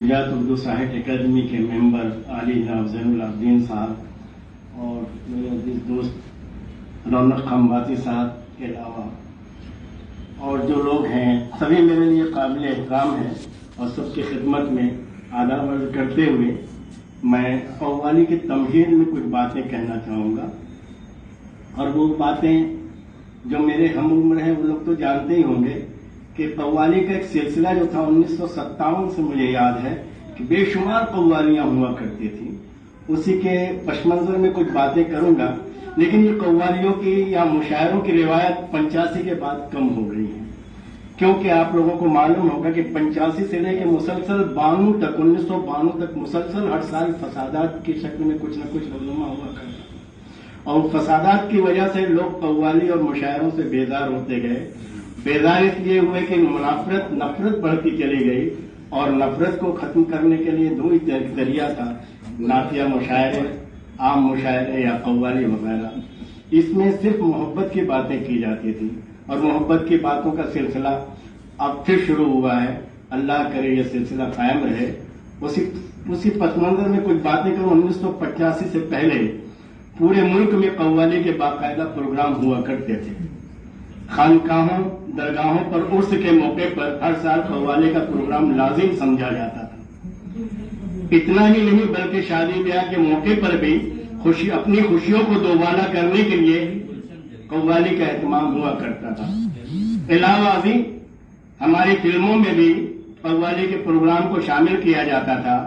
गुजरात उर्दू साहित्य अकादमी के मेंबर आली जनाब ज़ैनुल आबिदीन साहब और मेरे अजीज दोस्त रौनक खंबाती साहब के अलावा और जो लोग हैं सभी मेरे लिए काबिल एहतराम हैं और सबकी खिदमत में आदाब अर्ज करते हुए मैं कव्वाली की तमहीद में कुछ बातें कहना चाहूँगा। और वो बातें जो मेरे हम उम्र हैं वो लोग तो जानते ही होंगे कि कव्वाली का एक सिलसिला जो था 1957 से मुझे याद है कि बेशुमार कव्वालियां हुआ करती थी। उसी के पशमंजर में कुछ बातें करूंगा, लेकिन ये कव्वालियों की या मुशायरों की रिवायत 85 के बाद कम हो गई है, क्योंकि आप लोगों को मालूम होगा कि 85 से लेकर मुसलसल 92 तक 1992 तक मुसलसल हर साल फसादात की शक्ल में कुछ न कुछ रजनुमा हुआ करता, और फसादात की वजह से लोग कव्वाली और मुशायरों से बेजार होते गए। बेजार इसलिए हुए कि नफरत बढ़ती चली गई, और नफरत को खत्म करने के लिए दो ही जरिया था, नातिया मुशायरे, आम मुशायरे या कव्वाली वगैरह। इसमें सिर्फ मोहब्बत की बातें की जाती थी और मोहब्बत की बातों का सिलसिला अब फिर शुरू हुआ है। अल्लाह करे ये सिलसिला कायम रहे। उसी पसमंजर में कुछ बातें करूं। 1985 से पहले पूरे मुल्क में कव्वाली के बाकायदा प्रोग्राम हुआ करते थे। खानकाहों दरगाहों पर उर्स के मौके पर हर साल कव्वाली का प्रोग्राम लाजिम समझा जाता था। इतना ही नहीं बल्कि शादी ब्याह के मौके पर भी अपनी खुशियों को दोबारा करने के लिए कव्वाली का एहतमाम हुआ करता था। अलावा भी हमारी फिल्मों में भी कव्वाली के प्रोग्राम को शामिल किया जाता था,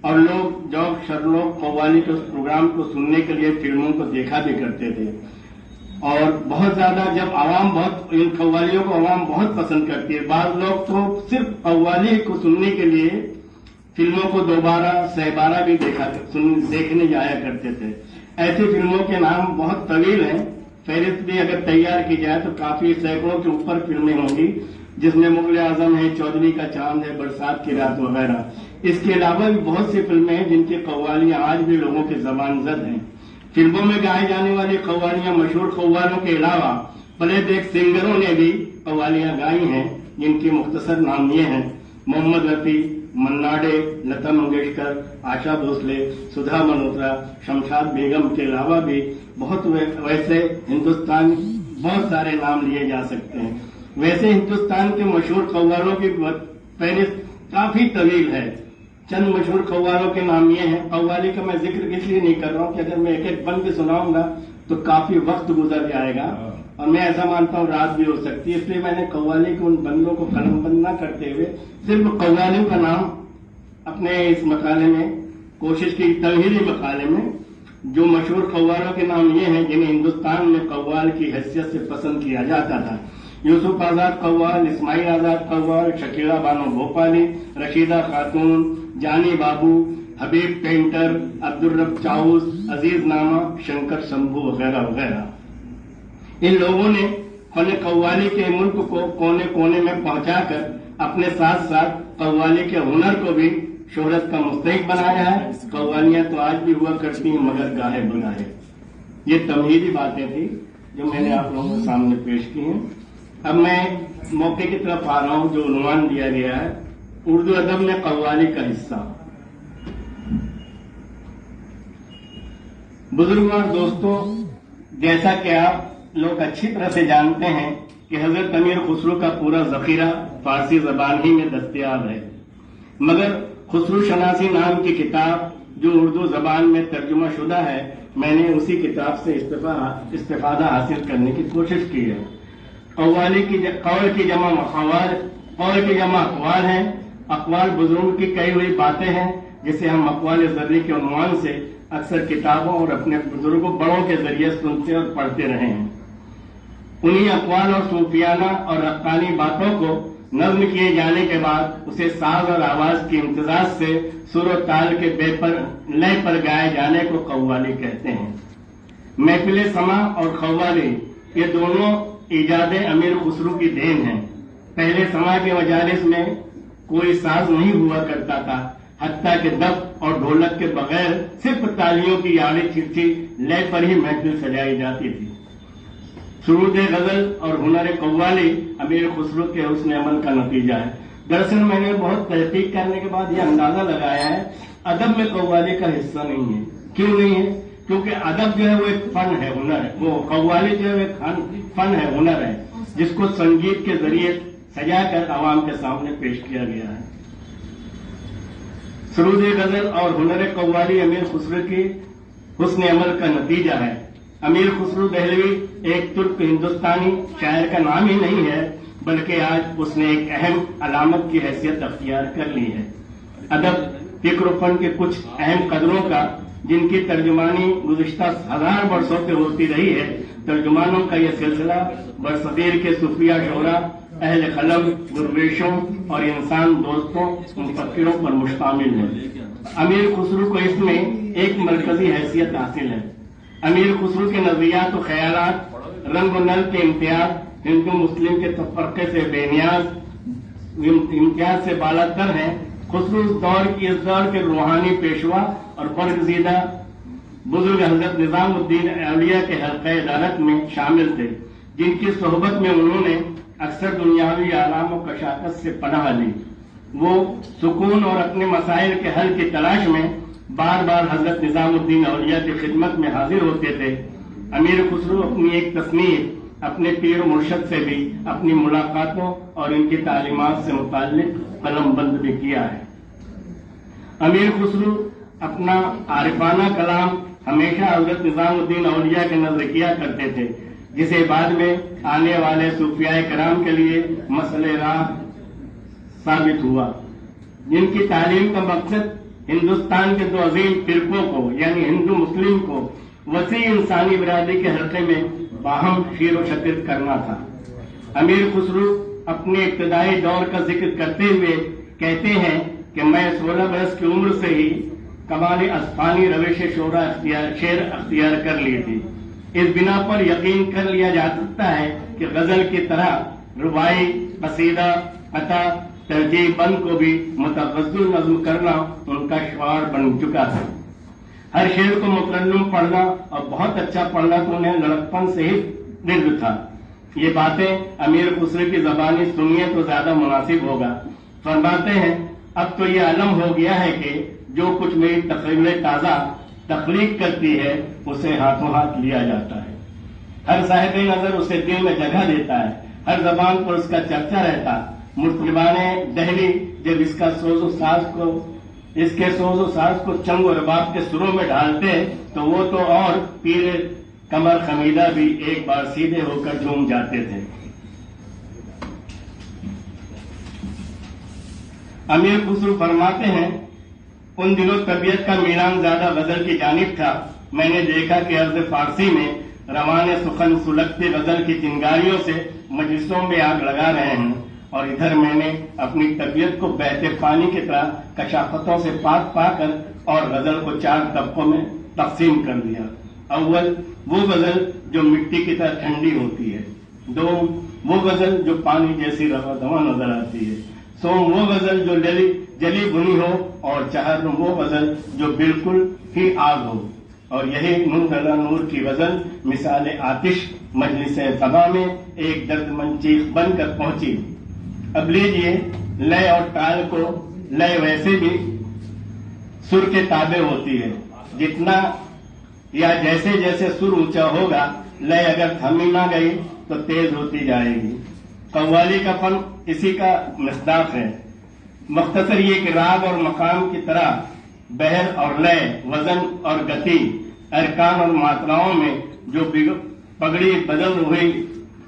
और लोग जौक शर्लोक कव्वाली के उस प्रोग्राम को सुनने के लिए फिल्मों को देखा भी करते थे। और बहुत ज्यादा जब इन कव्वालियों को आवाम बहुत पसंद करती है, बाद लोग तो सिर्फ कव्वाली को सुनने के लिए फिल्मों को दोबारा सहबारा भी देखने जाया करते थे। ऐसी फिल्मों के नाम बहुत तवील हैं, फहरिस्त भी अगर तैयार की जाए तो काफी सैकड़ों के ऊपर फिल्में होंगी, जिसमें मुगल आजम है, चौधरी का चांद है, बरसात की रात वगैरह। इसके अलावा भी बहुत सी फिल्में हैं जिनकी कव्वालियां आज भी लोगों की ज़बानज़द हैं। फिल्मों में गाए जाने वाली कव्वालियां मशहूर कव्वालों के अलावा बड़े देख सिंगरों ने भी कव्वालियां गाई हैं, जिनकी मुख्तसर नाम ये हैं: मोहम्मद रफी, मन्ना डे, लता मंगेशकर, आशा भोसले, सुधा मल्होत्रा, शमशाद बेगम के अलावा भी बहुत वैसे हिंदुस्तान बहुत सारे नाम लिए जा सकते हैं। वैसे हिंदुस्तान के मशहूर कव्वालों की फहरिस्त काफी तवील है। चंद मशहूर कव्वालों के नाम ये हैं। कव्वाली का मैं जिक्र इसलिए नहीं कर रहा हूं कि अगर मैं एक एक बन के सुनाऊंगा तो काफी वक्त गुजर जाएगा, और मैं ऐसा मानता हूं रात भी हो सकती है। इसलिए मैंने कव्वाली के उन बंदों को कलमबंद न करते हुए सिर्फ कव्वालियों का नाम अपने इस मकाले में कोशिश की, तमहीदी मकाले में जो मशहूर कव्वालों के नाम ये हैं जिन्हें हिंदुस्तान में कव्वाल की हैसियत से पसंद किया जाता था: यूसुफ आजाद कव्वाल, इस्माइल आजाद कव्वाल, शकीला बानो भोपाली, रशीदा खातून, जानी बाबू, हबीब पेंटर, अब्दुल रब चाउस, अजीज नामा, शंकर शंभू वगैरह वगैरह। इन लोगों ने फन कव्वाली के मुल्क को कोने कोने में पहुंचाकर अपने साथ साथ कव्वाली के हुनर को भी शोहरत का मुस्तहिक बनाया है। कव्वालियां तो आज भी हुआ करती हैं, मगर गाहे बगाहे। ये तमहीदी बातें थी जो मैंने आप लोगों के सामने पेश की हैं। अब मैं मौके की तरफ आ रहा हूं। जो उन्वान दिया गया है, उर्दू अदब में कव्वाली का हिस्सा। बुजुर्ग और दोस्तों, जैसा कि आप लोग अच्छी तरह से जानते हैं कि हजरत अमीर खुसरो का पूरा जखीरा फारसी जबान ही में दस्तयाब है, मगर खुसरो शनासी नाम की किताब जो उर्दू जबान में तर्जुमा शुदा है, मैंने उसी किताब से इस्तिफादा हासिल करने की कोशिश की है। कव्वाली की कौल की जमा अकवाल हैं। अकवाल बुजुर्गों की कही हुई बातें हैं, जिसे हम अकवाल ज़र्री के उन्वान से अक्सर किताबों और अपने बुजुर्गों बड़ों के जरिए सुनते और पढ़ते रहे हैं। उन्हीं अकवाल और सूफियाना और हक्कानी बातों को नज्म किए जाने के बाद उसे साज और आवाज की इम्तिजाज से सुर और ताल के लय पर गाए जाने को कव्वाली कहते हैं। महफिल समा और कव्वाली ये दोनों इजादे अमीर खुसरो की देन है। पहले समा के मजालिस में कोई साज नहीं हुआ करता था, हत्ता के दफ और ढोलक के बगैर सिर्फ तालियों की आड़ी चिट्ठी लय पर ही महफिल सजाई जाती थी। सुरूद गजल और हुनर कव्वाली अमीर खुसरो के हुस्न अमल का नतीजा है। दरअसल मैंने बहुत तहकीक करने के बाद ये अंदाजा लगाया है, अदब में कव्वाली का हिस्सा नहीं है। क्यों नहीं है? क्योंकि अदब जो है वो एक फन है, हुनर है। वो कव्वाली जो है एक फन है, हुनर है, जिसको संगीत के जरिए सजाकर आवाम के सामने पेश किया गया है। सरूद गजल और हुनर कव्वाली अमीर खुसरो की हुस्न अमल का नतीजा है। अमीर खुसरो दहलवी एक तुर्क हिंदुस्तानी शायर का नाम ही नहीं है, बल्कि आज उसने एक अहम अलामत की हैसियत अख्तियार कर ली है। अदब फिक्र फन के कुछ अहम कदरों का, जिनकी तर्जुमानी गुज़िश्ता 1000 वर्षों से होती रही है, तर्जुमानों का यह सिलसिला बरसगीर के सूफिया शोरा, अहल कलम, दुर्वेशों और इंसान दोस्तों मुफक्किरों पर मुश्तमिल है। अमीर खुसरो को इसमें एक मरकजी हैसियत हासिल है। अमीर खुसरो के नजरियात और ख्यालात रंग व नल के इम्तियाज, हिंदू मुस्लिम के तफर्के से बेनियाज इम्तियाज से बालातर हैं। खुसरो इस दौर के रूहानी पेशवा और बरगज़ीदा बुजुर्ग हजरत निजामुद्दीन औलिया के हल्क़े इदारत में शामिल थे, जिनकी सोहबत में उन्होंने अक्सर दुनियावी आराम और कशाकश से पनाह ली। वो सुकून और अपने मसाइल के हल की तलाश में बार बार हजरत निजामुद्दीन औलिया की खिदमत में हाजिर होते थे। अमीर खुसरो अपनी एक तस्नीफ अपने पीर मुर्शद से भी अपनी मुलाकातों और इनकी तालीमात से मुताल्लिक कलमबंद भी किया है। अमीर खुसरो अपना आरिफाना कलाम हमेशा हजरत निजामुद्दीन औलिया के नजर किया करते थे, जिसे बाद में आने वाले सूफियाए कराम के लिए मसले राह साबित हुआ। जिनकी तालीम का मकसद हिंदुस्तान के दो अजीम फिरकों को, यानी हिंदू मुस्लिम को, वसी इंसानी बिरादरी के हल्के में बाहम शीर व शतीत करना था। अमीर खुसरो अपने इब्तदाई दौर का जिक्र करते हुए कहते हैं कि मैं 16 बरस की उम्र से ही कमाल असफानी रवेश शेर अख्तियार कर ली थी। इस बिना पर यकीन कर लिया जा सकता है कि गजल की तरह रुबाई, कसीदा, अता, तरजीह बंद को भी मुतगज़्ज़िल नज़्म करना उनका शिआर बन चुका था। हर शेर को मुतरन्नुम पढ़ना और बहुत अच्छा पढ़ना तो उन्हें लड़कपन से ही दिल था। ये बातें अमीर खुसरो की जबानी सुनिए तो ज्यादा मुनासिब होगा। फरमाते हैं, अब तो ये अलम हो गया है कि जो कुछ मेरी तकरीरें ताज़ा तख्लीक करती है उसे हाथों हाथ लिया जाता है। हर साहिब नजर उसे दिल में जगह देता है, हर जबान पर उसका चर्चा रहता। मुतलिबाने दहली जब इसके सोजो साज को चंग और रबाब के सुरों में डालते तो वो तो और पीर कमर खमीदा भी एक बार सीधे होकर झूम जाते थे। अमीर खुसरो फरमाते हैं, उन दिनों तबीयत का मीलान ज्यादा गजल की जानिब था। मैंने देखा कि अर्ज फारसी में रवान सुखन सुलगते गजल की चिंगारियों से मजलिसों में आग लगा रहे हैं, और इधर मैंने अपनी तबीयत को बहते पानी की तरह कशाफतों से पाक पाकर और गजल को 4 तबकों में तकसीम कर दिया। अव्वल वो गजल जो मिट्टी की तरह ठंडी होती है, दो वो गजल जो पानी जैसी रवा दवा नजर आती है, सोम वो गजल जो जली बुनी हो, और चार वो गजल जो बिल्कुल ही आग हो। और यही नूर अला नूर की गजल मिसाल आतिश मजलिस सभा में एक दर्दमंद चीख बनकर पहुंची। अब लीजिए, लय और ताल को, लय वैसे भी सुर के ताबे होती है। जितना या जैसे जैसे सुर ऊंचा होगा, लय अगर थमी ना गई तो तेज होती जाएगी। कव्वाली का फन इसी का मिस्दाक है। मुख्तसर ये कि राग और मकाम की तरह बहर और लय, वजन और गति, अरकान और मात्राओं में जो पगड़ी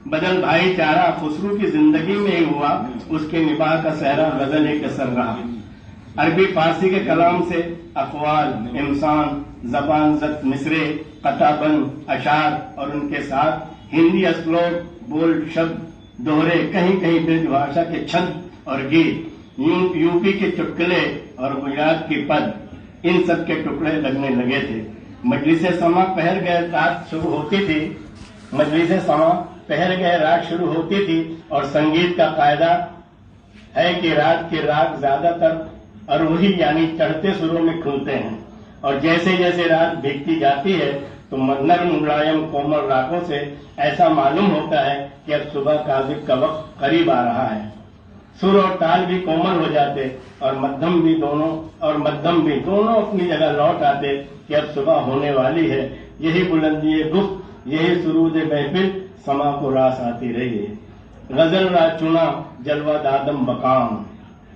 बदल भाईचारा खुसरो की जिंदगी में ही हुआ, उसके निबाह का सहरा गजल एक असर रहा। अरबी फारसी के कलाम से अक़वाल, इंसान, जबान जत मिसरे, कताबन, अशार और उनके साथ हिंदी असलोक, बोल शब्द, दोहरे, कहीं कहीं ब्रज भाषा के छंद और गीत, यूपी के चुटकुले और गुजरात की पद, इन सब के टुकड़े लगने लगे थे। मजलिसे समा पहर गए रात शुरू होती थी और संगीत का कायदा है कि रात के राग ज्यादातर अरोही यानी चढ़ते सुरों में खुलते हैं, और जैसे जैसे रात भीगती जाती है तो नर्म मुलायम कोमल रागों से ऐसा मालूम होता है कि अब सुबह काज़िब का वक्त करीब आ रहा है। सुर और ताल भी कोमल हो जाते और मध्यम भी दोनों अपनी जगह लौट आते कि अब सुबह होने वाली है। यही बुलंदी गुफ्त, यही सुरूद महफिल, समा को रास आती रही है। गजल रा चुना जलवा दादम बकाम,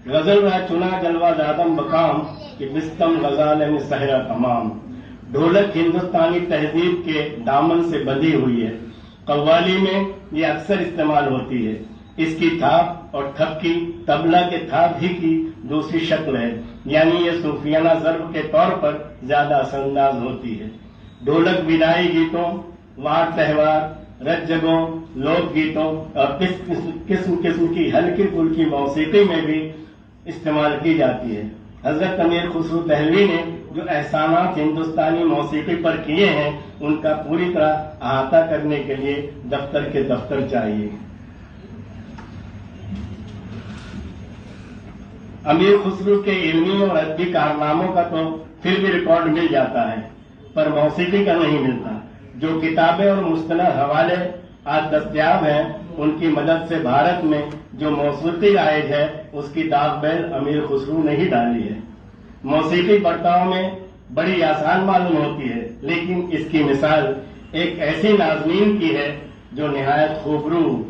गजल रा चुना जलवा दादम बकाम कि बिस्तम गजाल में सहरा तमाम। ढोलक हिंदुस्तानी तहजीब के दामन से बंधी हुई है। कव्वाली में ये अक्सर इस्तेमाल होती है। इसकी थाप और थपकी तबला के थाप ही की दूसरी शक्ल है, यानी ये सूफियाना ज़र्ब के तौर पर ज्यादा असरअंदाज होती है। ढोलक विदाई गीतों, वार त्योहार, रज्जगों, लोक गीतों और किस्म किस्म की हल्की फुल्की मौसीकी में भी इस्तेमाल की जाती है। हजरत अमीर खुसरो दहलवी ने जो एहसानात हिंदुस्तानी मौसीकी पर किए हैं, उनका पूरी तरह अहाता करने के लिए दफ्तर के दफ्तर चाहिए। अमीर खुसरो के इल्मी और अदबी कारनामों का तो फिर भी रिकॉर्ड मिल जाता है, पर मौसीकी का नहीं मिलता। जो किताबें और मुस्तनद हवाले आज दस्तयाब हैं, उनकी मदद से भारत में जो मौसीकी राइज है, उसकी दागबैल अमीर खुसरो ने ही डाली है। मौसीकी बर्ताव में बड़ी आसान मालूम होती है, लेकिन इसकी मिसाल एक ऐसी नाज़नीन की है जो निहायत खूबरू,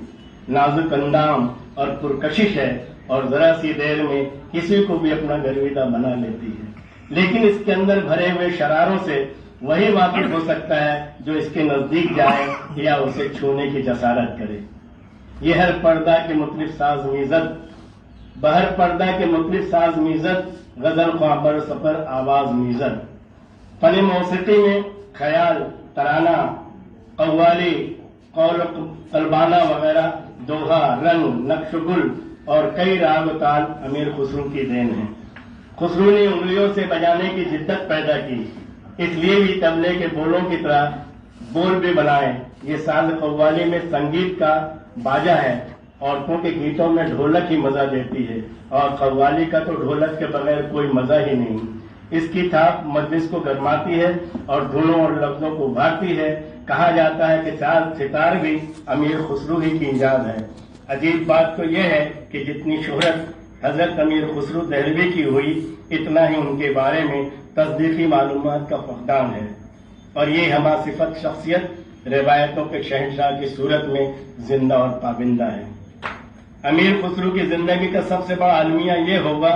नाजुक अंदाम और पुरकशिश है और जरा सी देर में किसी को भी अपना गर्विदा बना लेती है। लेकिन इसके अंदर भरे हुए शरारों से वही वाकिफ हो सकता है जो इसके नजदीक जाए या उसे छूने की जसारत करे। ये हर पर्दा के मुख्तलिफ साज मीज़त, बहर पर्दा के मुख्तलिफ साज मीज़त, गजल ख्वाबर सफर आवाज मीज़त। फन मौसीकी में ख्याल, तराना, कव्वाली, कौल कलबाना वगैरह, दोहा, रंग, नक्शगुल और कई राग ताल अमीर खुसरो की देन है। खुसरो ने उंगलियों से बजाने की जिद्दत पैदा की, इसलिए भी तबले के बोलों की तरह बोल भी बनाए। ये साज कव्वाली में संगीत का बाजा है। औरतों के गीतों में ढोलक ही मजा देती है और कव्वाली का तो ढोलक के बगैर कोई मजा ही नहीं। इसकी थाप मजलिस को गरमाती है और धुनों और लफ्जों को उभारती है। कहा जाता है कि सितार भी अमीर खुसरो ही की ईजाद है। अजीब बात तो यह है कि जितनी शोहरत हजरत अमीर खुसरो दहलवी की हुई, इतना ही उनके बारे में तस्दीकी मालूमात का फकदान है। और ये हमा सिफत शख्सियत रिवायतों के शहंशाह की सूरत में जिंदा और पाबिंदा है। अमीर खुसरो की जिंदगी का सबसे बड़ा अलमिया ये हुआ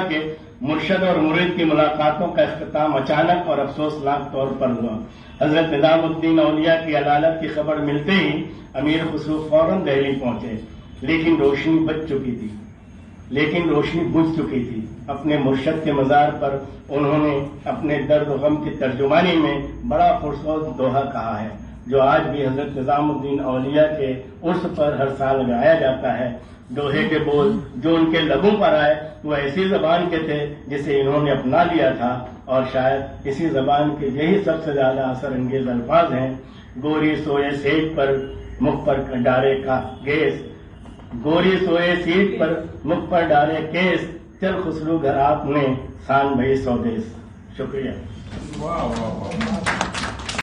कि मुर्शद और मुरीद की मुलाकातों का इख्तिताम अचानक और अफसोसनाक तौर पर हुआ। हजरत निजामुद्दीन औलिया की अदालत की खबर मिलते ही अमीर खुसरो फौरन दिल्ली पहुंचे, लेकिन रोशनी बुझ चुकी थी। अपने मुर्शद के मजार पर उन्होंने अपने दर्द गम की तर्जुमानी में बड़ा खूबसूरत दोहा कहा है, जो आज भी हजरत निजामुद्दीन औलिया के उर्स पर हर साल गाया जाता है। दोहे के बोल जो उनके लबों पर आए, वो ऐसी जबान के थे जिसे इन्होंने अपना लिया था, और शायद इसी जबान के यही सबसे ज्यादा असर अंगेज अल्फाज हैं। गोरी सोए सेठ पर मुख पर डारे का गेस, गोरी सोए सीट पर मुख पर डारे केस, चल खुसरो घर आपने शान भई स्वदेश। शुक्रिया। वाह वाह वाह।